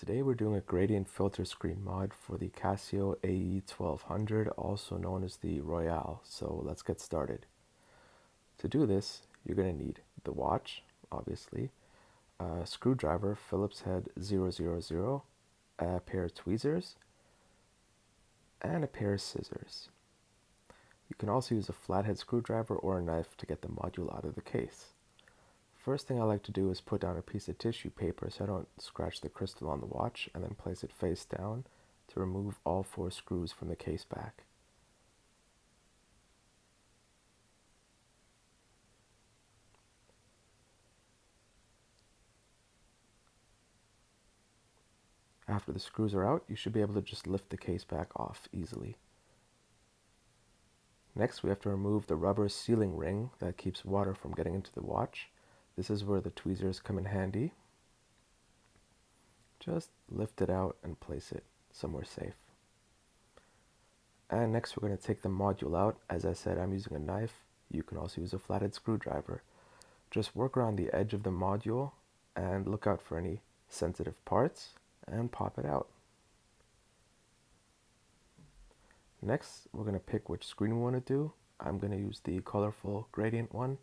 Today we're doing a gradient filter screen mod for the Casio AE-1200, also known as the Royale. So let's get started. To do this, you're going to need the watch, obviously, a screwdriver, Phillips head 000, a pair of tweezers, and a pair of scissors. You can also use a flathead screwdriver or a knife to get the module out of the case. First thing I like to do is put down a piece of tissue paper so I don't scratch the crystal on the watch, and then place it face down to remove all 4 screws from the case back. After the screws are out, you should be able to just lift the case back off easily. Next, we have to remove the rubber sealing ring that keeps water from getting into the watch. This is where the tweezers come in handy. Just lift it out and place it somewhere safe. And next we're going to take the module out. As I said, I'm using a knife. You can also use a flathead screwdriver. Just work around the edge of the module and look out for any sensitive parts and pop it out. Next, we're going to pick which screen we want to do. I'm going to use the colorful gradient one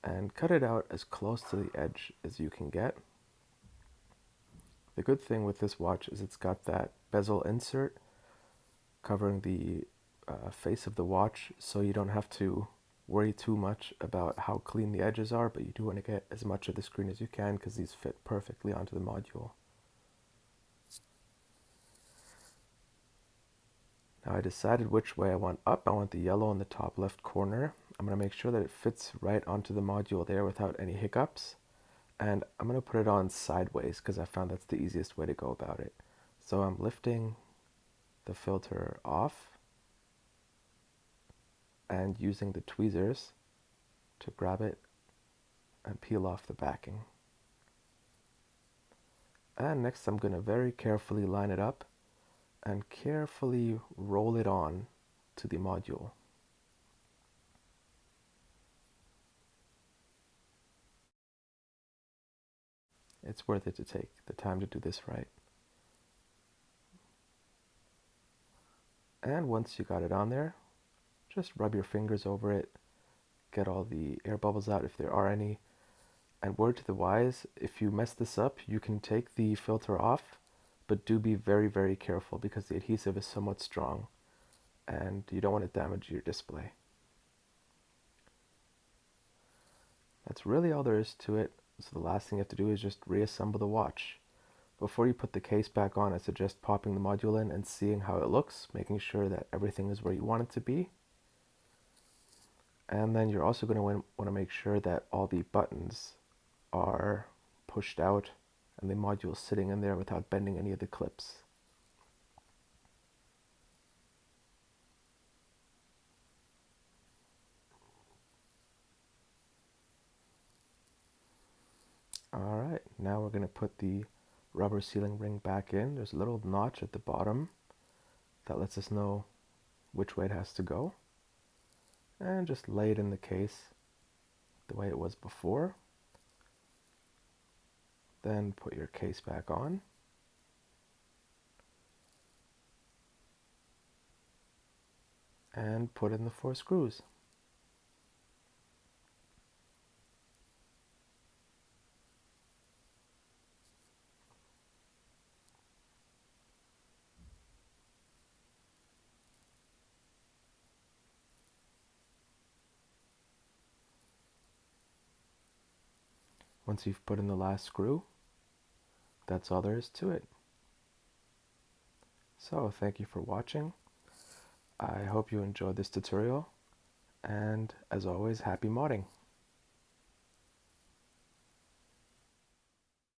and cut it out as close to the edge as you can get. The good thing with this watch is it's got that bezel insert covering the face of the watch, so you don't have to worry too much about how clean the edges are, but you do want to get as much of the screen as you can because these fit perfectly onto the module. Now I decided which way I want up. I want the yellow in the top left corner. I'm going to make sure that it fits right onto the module there without any hiccups. And I'm going to put it on sideways because I found that's the easiest way to go about it. So I'm lifting the filter off and using the tweezers to grab it and peel off the backing. And next I'm going to very carefully line it up and carefully roll it on to the module. It's worth it to take the time to do this right. And once you got it on there, just rub your fingers over it, get all the air bubbles out if there are any. And word to the wise, if you mess this up, you can take the filter off, but do be very, very careful because the adhesive is somewhat strong and you don't want to damage your display. That's really all there is to it. So the last thing you have to do is just reassemble the watch. Before you put the case back on, I suggest popping the module in and seeing how it looks, making sure that everything is where you want it to be. And then you're also going to want to make sure that all the buttons are pushed out and the module is sitting in there without bending any of the clips. Alright, now we're going to put the rubber sealing ring back in. There's a little notch at the bottom that lets us know which way it has to go. And just lay it in the case the way it was before. Then put your case back on. And put in the 4 screws. Once you've put in the last screw, that's all there is to it. So thank you for watching. I hope you enjoyed this tutorial, and as always, happy modding.